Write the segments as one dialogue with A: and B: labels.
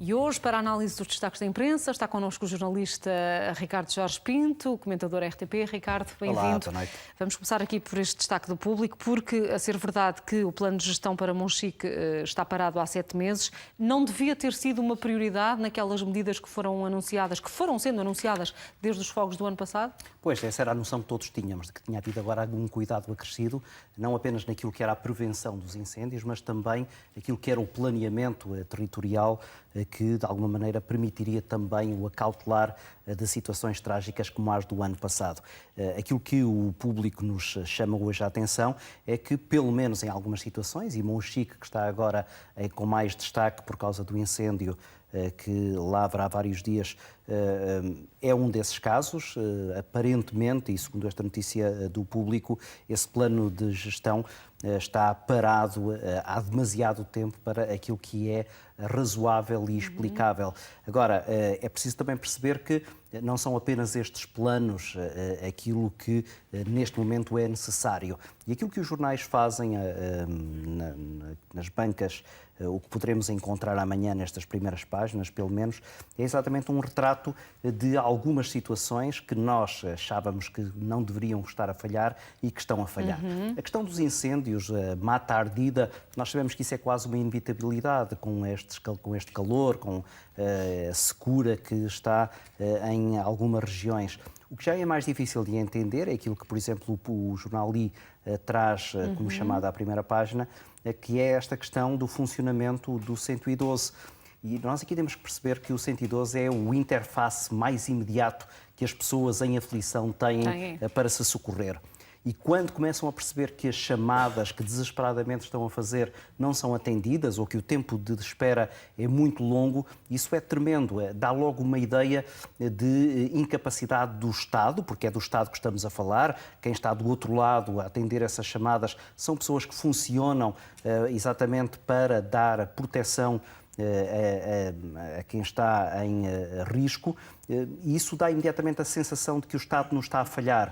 A: E hoje, para a análise dos destaques da imprensa, está connosco o jornalista Ricardo Jorge Pinto, comentador RTP. Ricardo, bem-vindo.
B: Olá, boa noite.
A: Vamos começar aqui por este destaque do Público, porque, a ser verdade que o plano de gestão para Monchique está parado há 7 meses, não devia ter sido uma prioridade naquelas medidas que foram anunciadas, que foram sendo anunciadas desde os fogos do ano passado?
B: Pois, essa era a noção que todos tínhamos, de que tinha havido agora algum cuidado acrescido, não apenas naquilo que era a prevenção dos incêndios, mas também naquilo que era o planeamento territorial, que de alguma maneira permitiria também o acautelar de situações trágicas como as do ano passado. Aquilo que o Público nos chama hoje a atenção é que, pelo menos em algumas situações, e Monchique, que está agora com mais destaque por causa do incêndio que lavra há vários dias, é um desses casos. Aparentemente, e segundo esta notícia do Público, esse plano de gestão está parado há demasiado tempo para aquilo que é razoável e explicável. Agora, é preciso também perceber que não são apenas estes planos aquilo que neste momento é necessário. E aquilo que os jornais fazem nas bancas, o que poderemos encontrar amanhã nestas primeiras páginas, pelo menos, é exatamente um retrato de algumas situações que nós achávamos que não deveriam estar a falhar e que estão a falhar. A questão dos incêndios, a mata ardida, nós sabemos que isso é quase uma inevitabilidade com este calor, com a secura que está em algumas regiões. O que já é mais difícil de entender é aquilo que, por exemplo, o jornal I traz como chamada à primeira página, que é esta questão do funcionamento do 112. E nós aqui temos que perceber que o 112 é o interface mais imediato que as pessoas em aflição têm para se socorrer. E quando começam a perceber que as chamadas que desesperadamente estão a fazer não são atendidas ou que o tempo de espera é muito longo, isso é tremendo. Dá logo uma ideia de incapacidade do Estado, porque é do Estado que estamos a falar. Quem está do outro lado a atender essas chamadas são pessoas que funcionam exatamente para dar proteção a quem está em risco, e isso dá imediatamente a sensação de que o Estado não está a falhar.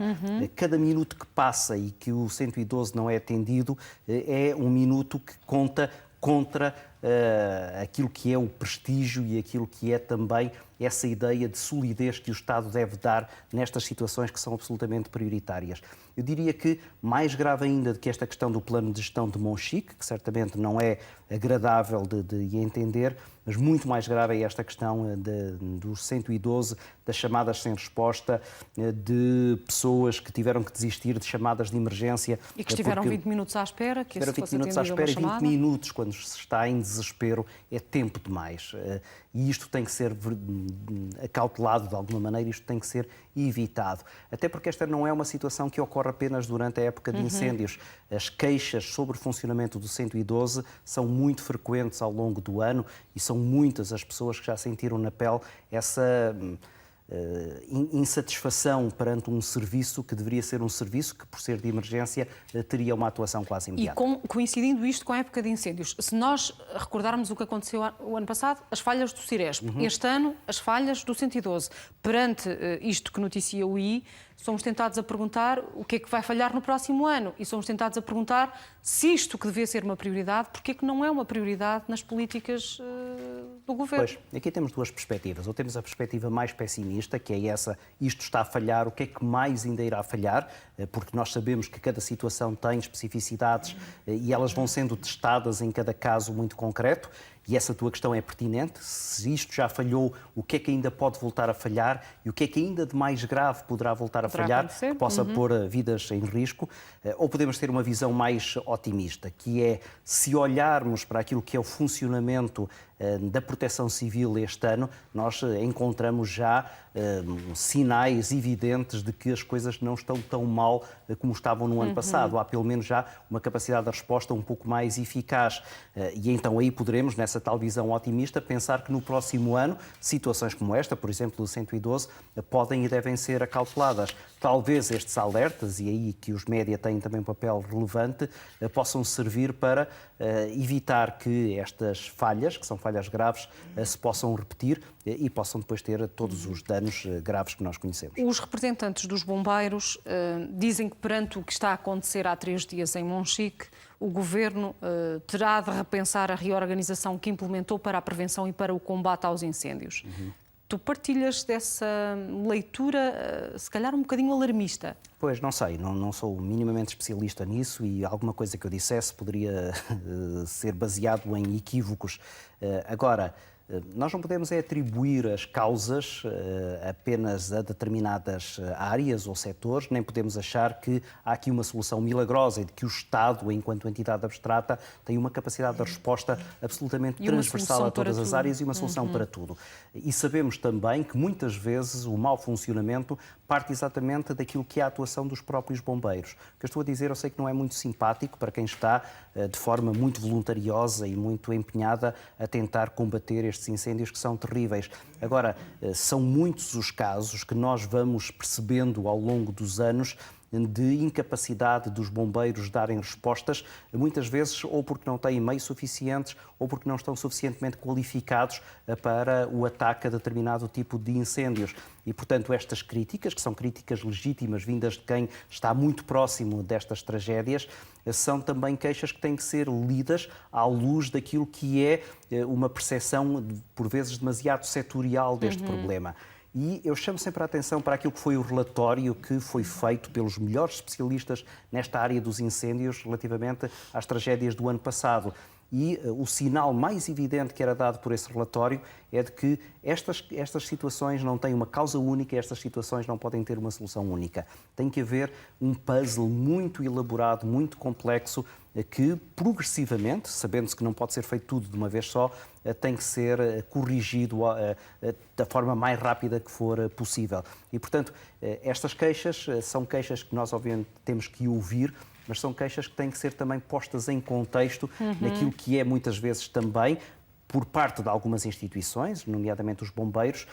B: Cada minuto que passa e que o 112 não é atendido é um minuto que conta contra aquilo que é o prestígio e aquilo que é também essa ideia de solidez que o Estado deve dar nestas situações que são absolutamente prioritárias. Eu diria que mais grave ainda do que esta questão do plano de gestão de Monchique, que certamente não é agradável de entender, mas muito mais grave é esta questão dos 112, das chamadas sem resposta, de pessoas que tiveram que desistir de chamadas de emergência.
A: E que estiveram 20 minutos à espera, que
B: estiveram 20 minutos à espera, e 20 minutos, quando se está em desespero, é tempo demais. E isto tem que ser acautelado de alguma maneira, isto tem que ser evitado. Até porque esta não é uma situação que ocorre apenas durante a época de incêndios. As queixas sobre o funcionamento do 112 são muito frequentes ao longo do ano e são muitas as pessoas que já sentiram na pele essa insatisfação perante um serviço que deveria ser um serviço que, por ser de emergência, teria uma atuação quase imediata.
A: E coincidindo isto com a época de incêndios, se nós recordarmos o que aconteceu o ano passado, as falhas do Ciresp, este ano, as falhas do 112. Perante isto que noticia o I, somos tentados a perguntar o que é que vai falhar no próximo ano e somos tentados a perguntar se isto que devia ser uma prioridade, porque é que não é uma prioridade nas políticas do Governo?
B: Pois, aqui temos duas perspectivas. Ou temos a perspectiva mais pessimista, que é essa, isto está a falhar, o que é que mais ainda irá falhar? Porque nós sabemos que cada situação tem especificidades e elas vão sendo testadas em cada caso muito concreto. E essa tua questão é pertinente. Se isto já falhou, o que é que ainda pode voltar a falhar e o que é que ainda de mais grave poderá voltar a falhar, que possa pôr vidas em risco? Ou podemos ter uma visão mais otimista, que é, se olharmos para aquilo que é o funcionamento da Proteção Civil este ano, nós encontramos já sinais evidentes de que as coisas não estão tão mal como estavam no ano passado. Há pelo menos já uma capacidade de resposta um pouco mais eficaz. E então aí poderemos, nessa tal visão otimista, pensar que no próximo ano situações como esta, por exemplo, do 112, podem e devem ser acauteladas. Talvez estes alertas, e aí que os média têm também um papel relevante, possam servir para evitar que estas falhas, que são falhas graves, se possam repetir e possam depois ter todos os danos graves que nós conhecemos.
A: Os representantes dos bombeiros dizem que perante o que está a acontecer há 3 dias em Monchique, o Governo terá de repensar a reorganização que implementou para a prevenção e para o combate aos incêndios. Tu partilhas dessa leitura, se calhar um bocadinho alarmista?
B: Pois, não sei, não sou minimamente especialista nisso e alguma coisa que eu dissesse poderia ser baseado em equívocos. Agora, nós não podemos atribuir as causas apenas a determinadas áreas ou setores, nem podemos achar que há aqui uma solução milagrosa e de que o Estado, enquanto entidade abstrata, tem uma capacidade de resposta absolutamente transversal a todas as áreas e uma solução para tudo. E sabemos também que muitas vezes o mau funcionamento parte exatamente daquilo que é a atuação dos próprios bombeiros. O que eu estou a dizer, eu sei que não é muito simpático para quem está de forma muito voluntariosa e muito empenhada a tentar combater estes incêndios que são terríveis. Agora, são muitos os casos que nós vamos percebendo ao longo dos anos de incapacidade dos bombeiros darem respostas, muitas vezes ou porque não têm meios suficientes ou porque não estão suficientemente qualificados para o ataque a determinado tipo de incêndios. E, portanto, estas críticas, que são críticas legítimas vindas de quem está muito próximo destas tragédias, são também queixas que têm que ser lidas à luz daquilo que é uma percepção, por vezes, demasiado setorial deste problema. E eu chamo sempre a atenção para aquilo que foi o relatório que foi feito pelos melhores especialistas nesta área dos incêndios relativamente às tragédias do ano passado. E o sinal mais evidente que era dado por esse relatório é de que estas situações não têm uma causa única, estas situações não podem ter uma solução única. Tem que haver um puzzle muito elaborado, muito complexo, que progressivamente, sabendo-se que não pode ser feito tudo de uma vez só, tem que ser corrigido da forma mais rápida que for possível. E, portanto, estas queixas são queixas que nós, obviamente, temos que ouvir, mas são queixas que têm que ser também postas em contexto naquilo que é, muitas vezes, também, por parte de algumas instituições, nomeadamente os bombeiros,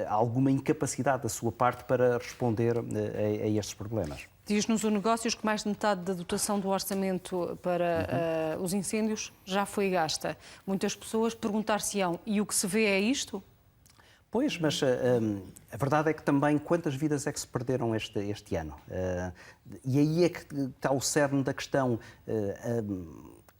B: alguma incapacidade da sua parte para responder a estes problemas.
A: Diz-nos o Negócios que mais de metade da dotação do orçamento para os incêndios já foi gasta. Muitas pessoas perguntar-se-ão, e o que se vê é isto?
B: Pois, mas a verdade é que também quantas vidas é que se perderam este ano? E aí é que está o cerne da questão.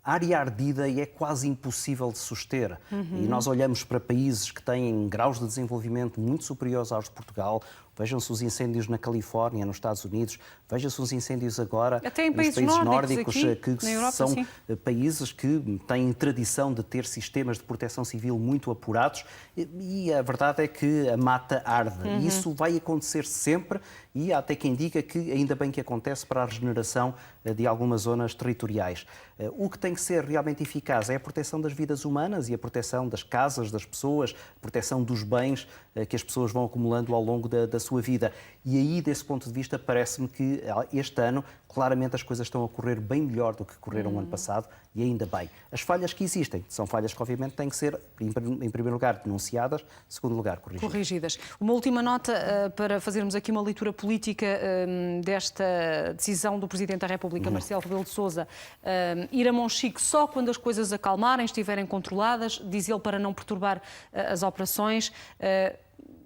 B: A área ardida é quase impossível de suster. E nós olhamos para países que têm graus de desenvolvimento muito superiores aos de Portugal. Vejam-se os incêndios na Califórnia, nos Estados Unidos, vejam-se os incêndios agora
A: até em
B: nos países nórdicos,
A: aqui,
B: que
A: na Europa,
B: são
A: sim.
B: países que têm tradição de ter sistemas de proteção civil muito apurados e a verdade é que a mata arde. E isso vai acontecer sempre e há até quem diga que ainda bem que acontece para a regeneração de algumas zonas territoriais. O que tem que ser realmente eficaz é a proteção das vidas humanas e a proteção das casas, das pessoas, a proteção dos bens que as pessoas vão acumulando ao longo da sua vida. E aí, desse ponto de vista, parece-me que este ano, claramente, as coisas estão a correr bem melhor do que correram no ano passado e ainda bem. As falhas que existem são falhas que, obviamente, têm que ser, em primeiro lugar, denunciadas, em segundo lugar, corrigidas.
A: Uma última nota para fazermos aqui uma leitura política desta decisão do Presidente da República, Marcelo Rebelo de Sousa, ir a Monchique só quando as coisas acalmarem, estiverem controladas, diz ele, para não perturbar as operações.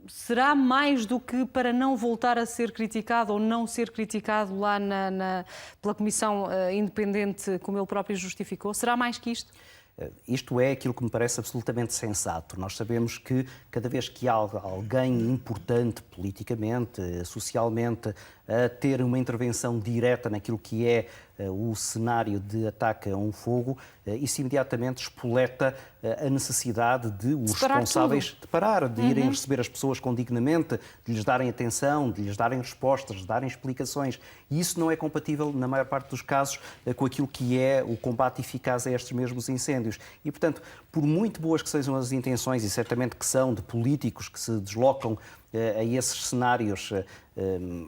A: Será mais do que para não voltar a ser criticado ou não ser criticado lá pela Comissão Independente, como ele próprio justificou? Será mais que isto?
B: Isto é aquilo que me parece absolutamente sensato. Nós sabemos que cada vez que há alguém importante politicamente, socialmente, a ter uma intervenção direta naquilo que é o cenário de ataque a um fogo, isso imediatamente espoleta a necessidade de os responsáveis de parar, de irem receber as pessoas condignamente, de lhes darem atenção, de lhes darem respostas, de darem explicações. E isso não é compatível, na maior parte dos casos, com aquilo que é o combate eficaz a estes mesmos incêndios. E, portanto, por muito boas que sejam as intenções, e certamente que são de políticos que se deslocam a esses cenários,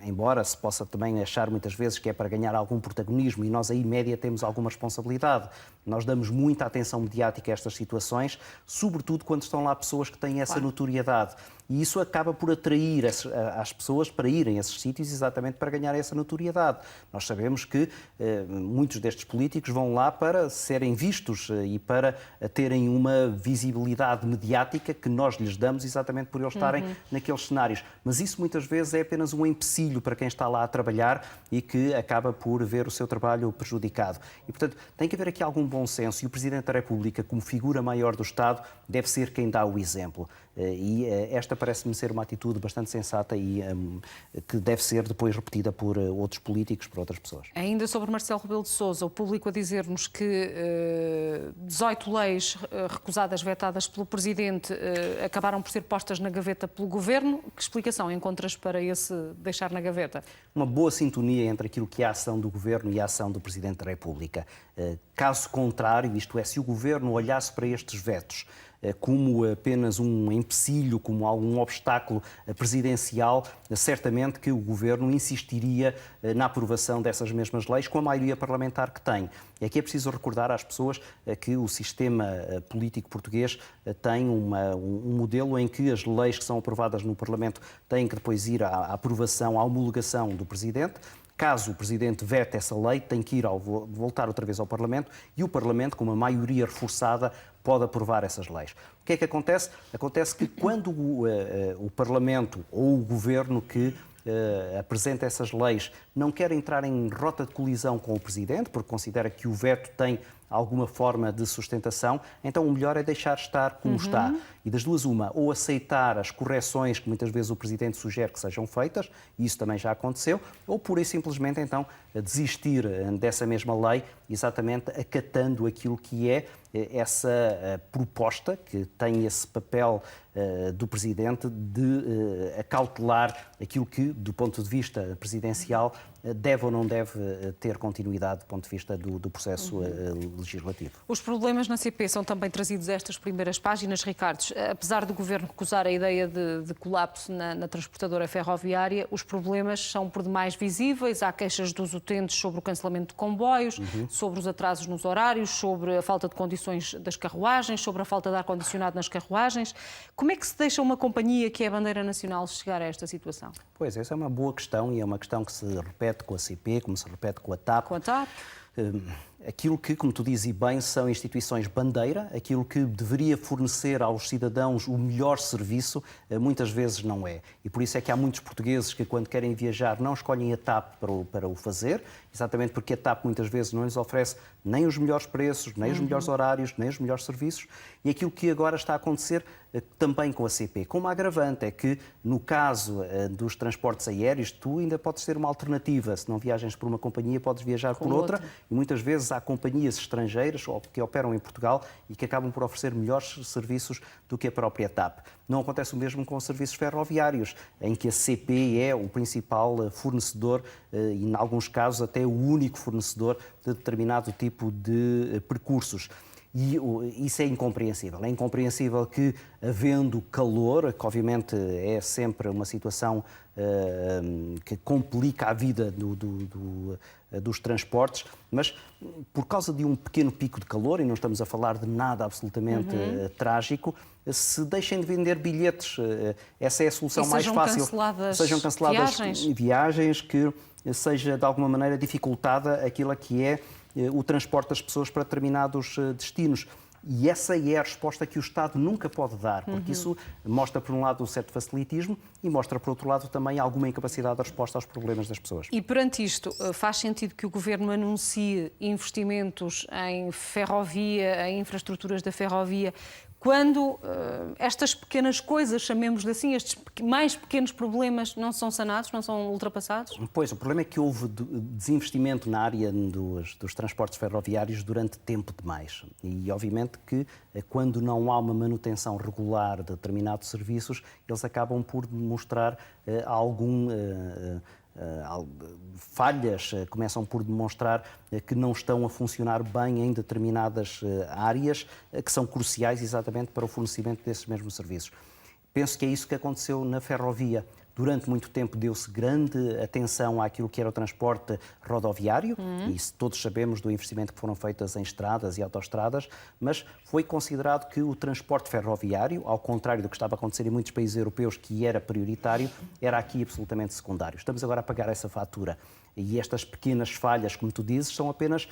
B: embora se possa também achar muitas vezes que é para ganhar algum protagonismo, e nós aí, média, temos alguma responsabilidade, Nós damos muita atenção mediática a estas situações, sobretudo quando estão lá pessoas que têm essa notoriedade. E isso acaba por atrair as pessoas para irem a esses sítios exatamente para ganhar essa notoriedade. Nós sabemos que muitos destes políticos vão lá para serem vistos e para terem uma visibilidade mediática que nós lhes damos exatamente por eles estarem naqueles cenários. Mas isso muitas vezes é apenas um empecilho para quem está lá a trabalhar e que acaba por ver o seu trabalho prejudicado. E, portanto, tem que haver aqui algum bom senso e o Presidente da República, como figura maior do Estado, deve ser quem dá o exemplo. E esta parece-me ser uma atitude bastante sensata e que deve ser depois repetida por outros políticos, por outras pessoas.
A: Ainda sobre Marcelo Rebelo de Sousa, o público a dizer-nos que 18 leis recusadas, vetadas pelo Presidente, acabaram por ser postas na gaveta pelo Governo. Que explicação encontras para esse deixar na gaveta?
B: Uma boa sintonia entre aquilo que é a ação do Governo e a ação do Presidente da República. Caso contrário, isto é, se o Governo olhasse para estes vetos como apenas um empecilho, como algum obstáculo presidencial, certamente que o Governo insistiria na aprovação dessas mesmas leis com a maioria parlamentar que tem. E aqui é preciso recordar às pessoas que o sistema político português tem um modelo em que as leis que são aprovadas no Parlamento têm que depois ir à aprovação, à homologação do Presidente. Caso o Presidente vete essa lei, tem que voltar outra vez ao Parlamento e o Parlamento, com uma maioria reforçada, pode aprovar essas leis. O que é que acontece? Acontece que quando o Parlamento ou o Governo que apresenta essas leis não quer entrar em rota de colisão com o Presidente, porque considera que o veto tem alguma forma de sustentação, então o melhor é deixar estar como está. E das duas uma, ou aceitar as correções que muitas vezes o Presidente sugere que sejam feitas, e isso também já aconteceu, ou pura e simplesmente então desistir dessa mesma lei, exatamente acatando aquilo que é essa proposta, que tem esse papel do Presidente de acautelar aquilo que, do ponto de vista presidencial, deve ou não deve ter continuidade do ponto de vista do processo legislativo.
A: Os problemas na CP são também trazidos a estas primeiras páginas, Ricardo. Apesar do Governo recusar a ideia de colapso na transportadora ferroviária, os problemas são por demais visíveis. Há queixas dos utentes sobre o cancelamento de comboios, sobre os atrasos nos horários, sobre a falta de condições das carruagens, sobre a falta de ar-condicionado nas carruagens. Como é que se deixa uma companhia que é a bandeira nacional chegar a esta situação?
B: Pois, essa é uma boa questão e é uma questão que se repete com a CP, como se repete com a TAP.
A: Com a TAP?
B: Aquilo que, como tu dizes bem, são instituições bandeira, aquilo que deveria fornecer aos cidadãos o melhor serviço, muitas vezes não é. E por isso é que há muitos portugueses que, quando querem viajar, não escolhem a TAP para o fazer, exatamente porque a TAP muitas vezes não lhes oferece nem os melhores preços, nem os melhores horários, nem os melhores serviços. E aquilo que agora está a acontecer também com a CP, com uma agravante, é que no caso dos transportes aéreos, tu ainda podes ter uma alternativa. Se não viajas por uma companhia, podes viajar por outra. E muitas vezes há companhias estrangeiras que operam em Portugal e que acabam por oferecer melhores serviços do que a própria TAP. Não acontece o mesmo com os serviços ferroviários, em que a CP é o principal fornecedor e, em alguns casos, até o único fornecedor de determinado tipo de percursos. E isso é incompreensível. É incompreensível que, havendo calor, que obviamente é sempre uma situação que complica a vida dos transportes, mas por causa de um pequeno pico de calor, e não estamos a falar de nada absolutamente trágico, se deixem de vender bilhetes. Essa é a solução mais fácil. Sejam canceladas viagens, que seja de alguma maneira dificultada aquilo que é o transporte das pessoas para determinados destinos. E essa é a resposta que o Estado nunca pode dar, porque isso mostra, por um lado, um certo facilitismo e mostra, por outro lado, também alguma incapacidade de resposta aos problemas das pessoas.
A: E perante isto, faz sentido que o Governo anuncie investimentos em ferrovia, em infraestruturas da ferrovia, quando estas pequenas coisas, chamemos-lhe assim, estes mais pequenos problemas não são sanados, não são ultrapassados?
B: Pois, o problema é que houve desinvestimento na área dos transportes ferroviários durante tempo demais. E, obviamente, que quando não há uma manutenção regular de determinados serviços, eles acabam por demonstrar falhas, começam por demonstrar que não estão a funcionar bem em determinadas áreas que são cruciais exatamente para o fornecimento desses mesmos serviços. Penso que é isso que aconteceu na ferrovia. Durante muito tempo deu-se grande atenção àquilo que era o transporte rodoviário, e todos sabemos do investimento que foram feitas em estradas e autoestradas, mas foi considerado que o transporte ferroviário, ao contrário do que estava a acontecer em muitos países europeus, que era prioritário, era aqui absolutamente secundário. Estamos agora a pagar essa fatura. E estas pequenas falhas, como tu dizes, são apenas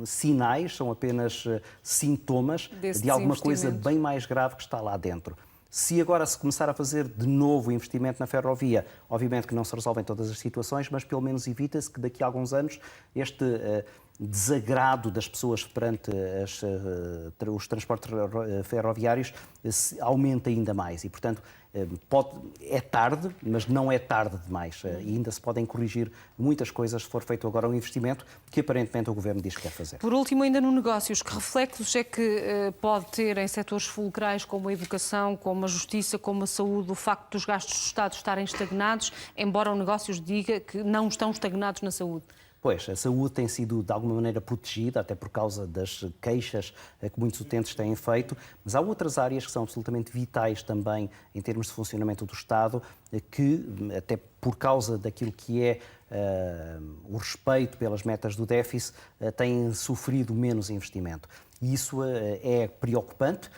B: sinais, são apenas sintomas de alguma coisa bem mais grave que está lá dentro. Se agora se começar a fazer de novo investimento na ferrovia, obviamente que não se resolvem todas as situações, mas pelo menos evita-se que daqui a alguns anos este desagrado das pessoas perante os transportes ferroviários aumenta ainda mais. E, portanto, é tarde, mas não é tarde demais. E ainda se podem corrigir muitas coisas se for feito agora um investimento que aparentemente o Governo diz que quer fazer.
A: Por último, ainda no negócios, que reflexos é que pode ter em setores fulcrais como a educação, como a justiça, como a saúde, o facto dos gastos do Estado estarem estagnados, embora o negócios diga que não estão estagnados na saúde?
B: Pois, a saúde tem sido de alguma maneira protegida, até por causa das queixas que muitos utentes têm feito, mas há outras áreas que são absolutamente vitais também em termos de funcionamento do Estado, que até por causa daquilo que é o respeito pelas metas do déficit, têm sofrido menos investimento. E isso é preocupante.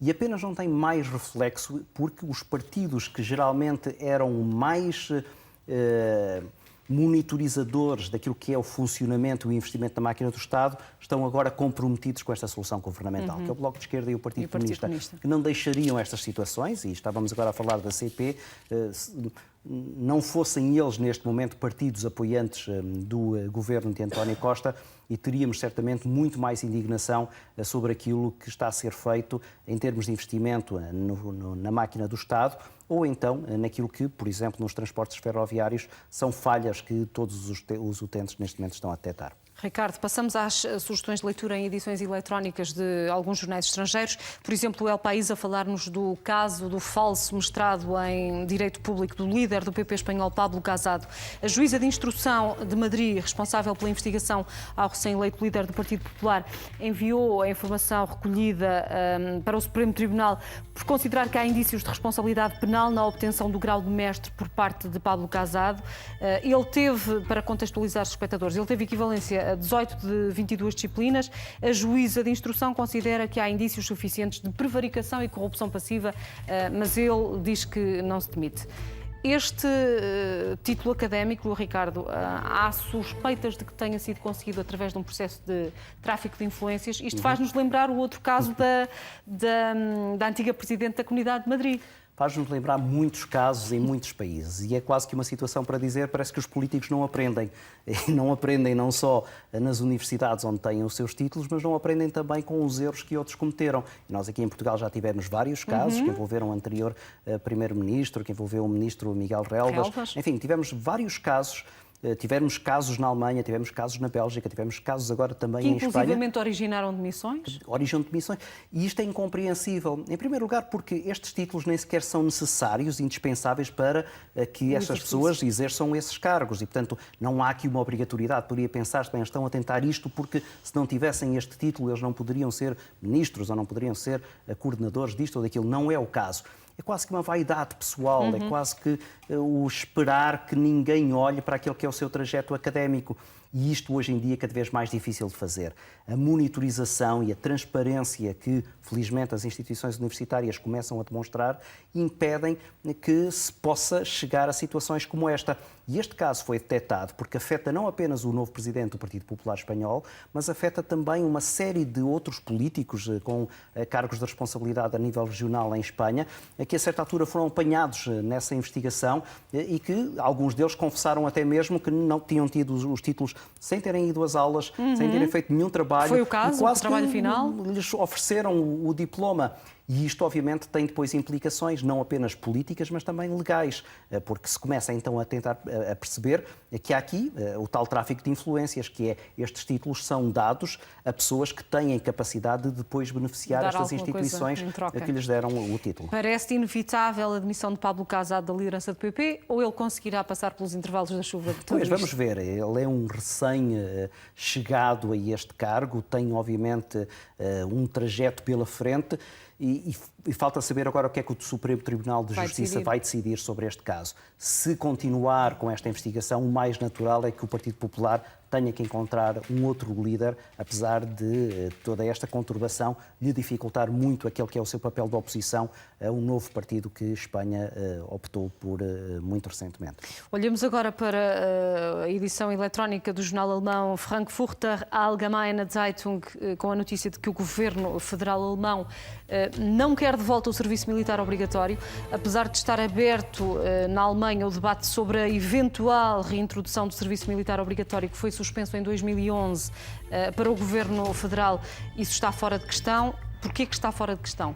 B: E apenas não tem mais reflexo porque os partidos que geralmente eram mais monitorizadores daquilo que é o funcionamento e o investimento da máquina do Estado estão agora comprometidos com esta solução governamental, que é o Bloco de Esquerda e o Partido Comunista, que não deixariam estas situações, e estávamos agora a falar da CP, não fossem eles, neste momento, partidos apoiantes do governo de António Costa, e teríamos certamente muito mais indignação sobre aquilo que está a ser feito em termos de investimento na máquina do Estado, ou então naquilo que, por exemplo, nos transportes ferroviários, são falhas que todos os utentes neste momento estão a detectar.
A: Ricardo, passamos às sugestões de leitura em edições eletrónicas de alguns jornais estrangeiros. Por exemplo, o El País a falar-nos do caso do falso mestrado em Direito Público do líder do PP espanhol, Pablo Casado. A juíza de instrução de Madrid, responsável pela investigação ao recém-eleito líder do Partido Popular, enviou a informação recolhida para o Supremo Tribunal por considerar que há indícios de responsabilidade penal na obtenção do grau de mestre por parte de Pablo Casado. Ele teve, para contextualizar os espectadores, ele teve equivalência a 18 de 22 disciplinas. A juíza de instrução considera que há indícios suficientes de prevaricação e corrupção passiva, mas ele diz que não se demite. Este título académico, Ricardo, há suspeitas de que tenha sido conseguido através de um processo de tráfico de influências. Isto faz-nos lembrar o outro caso da antiga Presidente da Comunidade de Madrid.
B: Faz-nos lembrar muitos casos em muitos países e é quase que uma situação para dizer, parece que os políticos não aprendem. E não aprendem não só nas universidades onde têm os seus títulos, mas não aprendem também com os erros que outros cometeram. E nós aqui em Portugal já tivemos vários casos que envolveram o anterior primeiro-ministro, que envolveu o ministro Miguel Relvas. Enfim, tivemos vários casos. Tivemos casos na Alemanha, tivemos casos na Bélgica, tivemos casos agora também em Espanha.
A: Que inclusivamente originaram demissões?
B: Originam demissões. E isto é incompreensível. Em primeiro lugar, porque estes títulos nem sequer são necessários, indispensáveis para que estas pessoas exerçam esses cargos. E, portanto, não há aqui uma obrigatoriedade. Poderia pensar-se, bem, estão a tentar isto porque se não tivessem este título eles não poderiam ser ministros ou não poderiam ser coordenadores disto ou daquilo. Não é o caso. É quase que uma vaidade pessoal, é quase que o esperar que ninguém olhe para aquele que é o seu trajeto académico. E isto hoje em dia é cada vez mais difícil de fazer. A monitorização e a transparência que, felizmente, as instituições universitárias começam a demonstrar impedem que se possa chegar a situações como esta. E este caso foi detectado porque afeta não apenas o novo presidente do Partido Popular Espanhol, mas afeta também uma série de outros políticos com cargos de responsabilidade a nível regional em Espanha, que a certa altura foram apanhados nessa investigação e que alguns deles confessaram até mesmo que não tinham tido os títulos sem terem ido às aulas, sem terem feito nenhum trabalho.
A: Foi o caso,
B: quase
A: o trabalho final?
B: Lhes ofereceram o diploma. E isto, obviamente, tem depois implicações não apenas políticas, mas também legais, porque se começa então a tentar a perceber que há aqui o tal tráfico de influências, que é estes títulos são dados a pessoas que têm capacidade de depois beneficiar estas instituições que lhes deram o título.
A: Parece inevitável a demissão de Pablo Casado da liderança do PP ou ele conseguirá passar pelos intervalos da chuva de tudo isto?
B: Vamos ver. Ele é um recém-chegado a este cargo, tem obviamente um trajeto pela frente E falta saber agora o que é que o Supremo Tribunal de Justiça vai decidir sobre este caso. Se continuar com esta investigação, o mais natural é que o Partido Popular tenha que encontrar um outro líder, apesar de toda esta conturbação lhe dificultar muito aquele que é o seu papel de oposição a um novo partido que Espanha optou por muito recentemente.
A: Olhamos agora para a edição eletrónica do jornal alemão Frankfurter Allgemeine Zeitung, com a notícia de que o governo federal alemão não quer de volta o serviço militar obrigatório, apesar de estar aberto na Alemanha o debate sobre a eventual reintrodução do serviço militar obrigatório que foi suspenso em 2011 para o governo federal. Isso está fora de questão. Porquê que está fora de questão?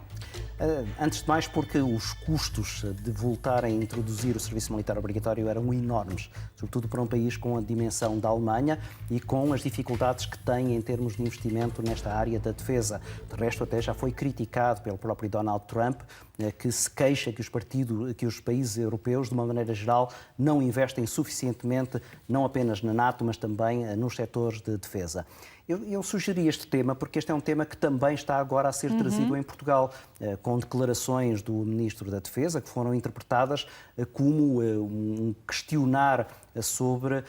B: Antes de mais porque os custos de voltar a introduzir o serviço militar obrigatório eram enormes, sobretudo para um país com a dimensão da Alemanha e com as dificuldades que tem em termos de investimento nesta área da defesa. De resto, até já foi criticado pelo próprio Donald Trump, que se queixa que os países europeus, de uma maneira geral, não investem suficientemente, não apenas na NATO, mas também nos setores de defesa. Eu sugeri este tema porque este é um tema que também está agora a ser trazido em Portugal, com declarações do Ministro da Defesa que foram interpretadas como um questionar sobre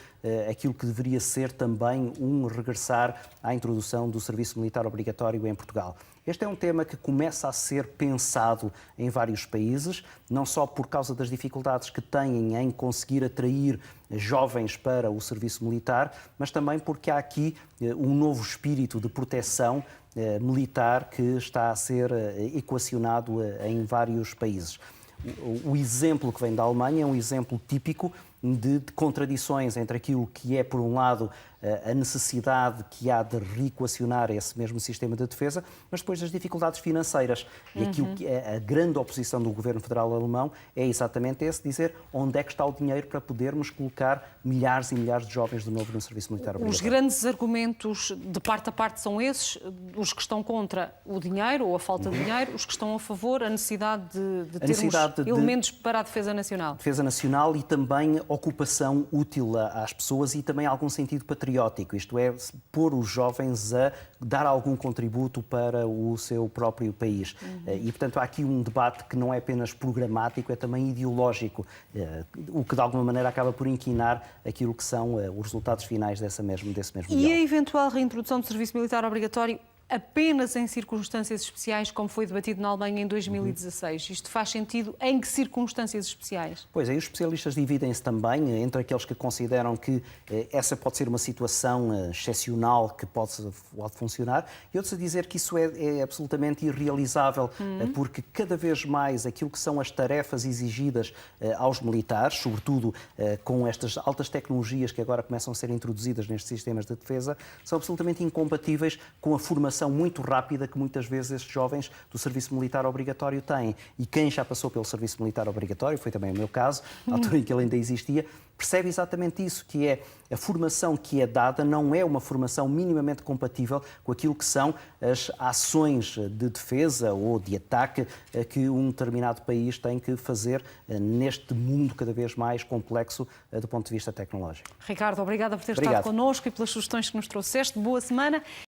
B: aquilo que deveria ser também um regressar à introdução do serviço militar obrigatório em Portugal. Este é um tema que começa a ser pensado em vários países, não só por causa das dificuldades que têm em conseguir atrair jovens para o serviço militar, mas também porque há aqui um novo espírito de proteção militar que está a ser equacionado em vários países. O exemplo que vem da Alemanha é um exemplo típico de contradições entre aquilo que é, por um lado, a necessidade que há de reequacionar esse mesmo sistema de defesa, mas depois as dificuldades financeiras. E aquilo que é a grande oposição do governo federal alemão é exatamente esse, dizer onde é que está o dinheiro para podermos colocar milhares e milhares de jovens de novo no serviço militar obrigatório.
A: Os grandes argumentos de parte a parte são esses, os que estão contra o dinheiro ou a falta de dinheiro, os que estão a favor, a necessidade de termos elementos para a defesa nacional.
B: Defesa nacional e também ocupação útil às pessoas e também algum sentido patriótico, isto é, pôr os jovens a dar algum contributo para o seu próprio país. E, portanto, há aqui um debate que não é apenas programático, é também ideológico, o que de alguma maneira acaba por inquinar aquilo que são os resultados finais desse mesmo diálogo.
A: E a eventual reintrodução do serviço militar obrigatório apenas em circunstâncias especiais, como foi debatido na Alemanha em 2016. Isto faz sentido em que circunstâncias especiais?
B: Pois é, os especialistas dividem-se também entre aqueles que consideram que essa pode ser uma situação excepcional que pode funcionar e outros a dizer que isso é absolutamente irrealizável, porque cada vez mais aquilo que são as tarefas exigidas aos militares, sobretudo com estas altas tecnologias que agora começam a ser introduzidas nestes sistemas de defesa, são absolutamente incompatíveis com a formação muito rápida que muitas vezes estes jovens do serviço militar obrigatório têm. E quem já passou pelo serviço militar obrigatório, foi também o meu caso, na altura em que ele ainda existia, percebe exatamente isso, que é a formação que é dada não é uma formação minimamente compatível com aquilo que são as ações de defesa ou de ataque que um determinado país tem que fazer neste mundo cada vez mais complexo do ponto de vista tecnológico.
A: Ricardo, obrigada por ter estado connosco e pelas sugestões que nos trouxeste. Boa semana.